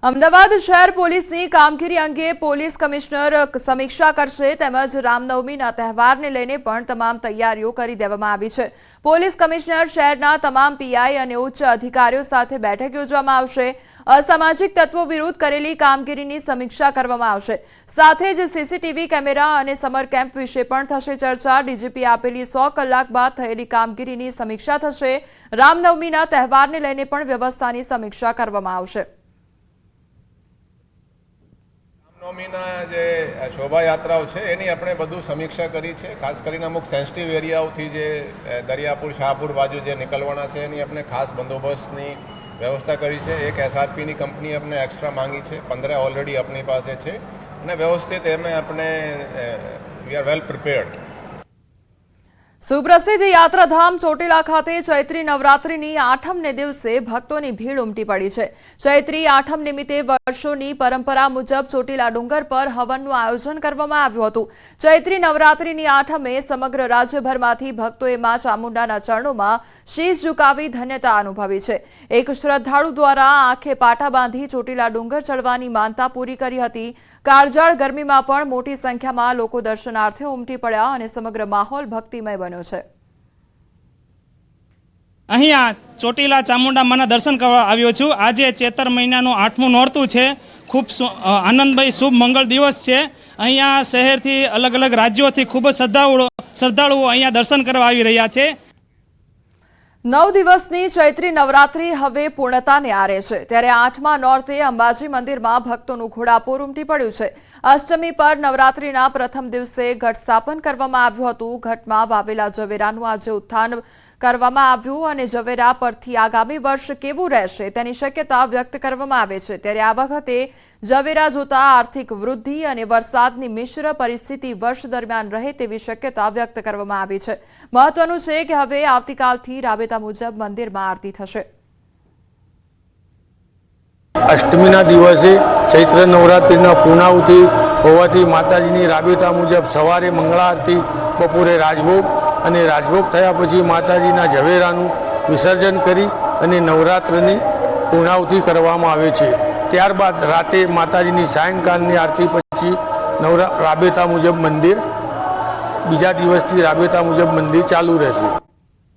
અમદાવાદ શહેર પોલીસની કામગીરી અંગે પોલીસ કમિશનર સમીક્ષા કરશે તેમજ રામનવમીના તહેવારને લઈને પણ તમામ તૈયારીઓ કરી દેવામાં આવી છે। પોલીસ કમિશનર શહેરના તમામ પીઆઈ અને ઉચ્ચ અધિકારીઓ સાથે બેઠક યોજવામાં આવશે। અસામાજિક તત્વો વિરુદ્ધ કરેલી કામગીરીની સમીક્ષા કરવામાં આવશે। સાથે જ સીસીટીવી કેમેરા અને સમર કેમ્પ વિશે પણ થશે ચર્ચા। ડીજીપી આપેલી 100 કલાક બાદ થયેલી કામગીરીની સમીક્ષા થશે। રામનવમીના તહેવારને લઈને પણ વ્યવસ્થાની સમીક્ષા કરવામાં આવશે। રામનવમીના જે શોભાયાત્રાઓ છે એની આપણે બધું સમીક્ષા કરી છે। ખાસ કરીને અમુક સેન્સિટિવ એરિયાઓથી જે દરિયાપુર શાહપુર બાજુ જે નીકળવાના છે એની આપણે ખાસ બંદોબસ્તની વ્યવસ્થા કરી છે। એક એસઆરપીની કંપની આપણે એક્સ્ટ્રા માંગી છે, 15 ઓલરેડી આપણી પાસે છે અને વ્યવસ્થિત એમાં આપણે વી આર વેલ પ્રિપેર્ડ। સુપ્રસિદ્ધ યાત્રાધામ ચોટીલા ખાતે ચૈત્રી નવરાત્રીની આઠમને દિવસે ભક્તોની ભીડ ઉમટી પડી છે। ચૈત્રી આઠમ નિમિત્તે વર્ષોની પરંપરા મુજબ ચોટીલા ડુંગર પર હવનનું આયોજન કરવામાં આવ્યું હતું। ચૈત્રી નવરાત્રીની આઠમે સમગ્ર રાજ્યભરમાંથી ભક્તોએ મા ચામુંડાના ચરણોમાં શીશ ઝુકાવી ધન્યતા અનુભવી છે। એક શ્રદ્ધાળુ દ્વારા આંખે પાટા બાંધી ચોટીલા ડુંગર ચડવાની માનતા પૂરી કરી હતી। કાળઝાળ ગરમીમાં પણ મોટી સંખ્યામાં લોકો દર્શનાર્થે ઉમટી પડ્યા અને સમગ્ર માહોલ ભક્તિમય બન્યો છે। અહીંયા ચોટીલા ચામુંડા માના દર્શન કરવા આવ્યો છું। આજે ચૈત્ર મહિનાનું 8મું નોરતું છે। ખૂબ આનંદમય શુભ મંગળ દિવસ છે। અહીંયા શહેરથી અલગ અલગ રાજ્યોથી ખૂબ જ શ્રદ્ધાળુઓ અહીંયા દર્શન કરવા આવી રહ્યા છે। 9 દિવસની ચૈત્રી નવરાત્રી હવે પૂર્ણતાને આરે છે ત્યારે 8મા નોરતે અંબાજી મંદિરમાં ભક્તોનું ઘોડાપૂર ઉમટી પડ્યું છે। અષ્ટમી પર નવરાત્રીના પ્રથમ દિવસે ઘટ સ્થાપન કરવામાં આવ્યું હતું। ઘટમાં વાવેલા જવેરાનું આજે ઉત્થાન કરવામાં આવ્યું અને જવેરા પરથી આગામી વર્ષ કેવું રહેશે તેની શક્યતા વ્યક્ત કરવામાં આવે છે। ત્યારે આ વખતે જવેરા જોતા આર્થિક વૃદ્ધિ અને વરસાદની મિશ્ર પરિસ્થિતિ વર્ષ દરમિયાન રહે તેવી શક્યતા વ્યક્ત કરવામાં આવી છે। મહત્વનું છે કે હવે આવતીકાલથી રાબેતા મુજબ મંદિરમાં આરતી થશે। અષ્ટમીના દિવસે ચૈત્ર નવરાત્રિના પૂર્ણાહુતિ હોવાથી માતાજીની રાબેતા મુજબ સવારે મંગળા આરતી, બપોરે રાજભોગ અને રાજભોગ થયા પછી માતાજીના ઝવેરાનું વિસર્જન કરી અને નવરાત્રિની પૂર્ણાહુતિ કરવામાં આવે છે। ત્યારબાદ રાતે માતાજીની સાયંકાળની આરતી પછી રાબેતા મુજબ મંદિર બીજા દિવસથી રાબેતા મુજબ મંદિર ચાલુ રહેશે।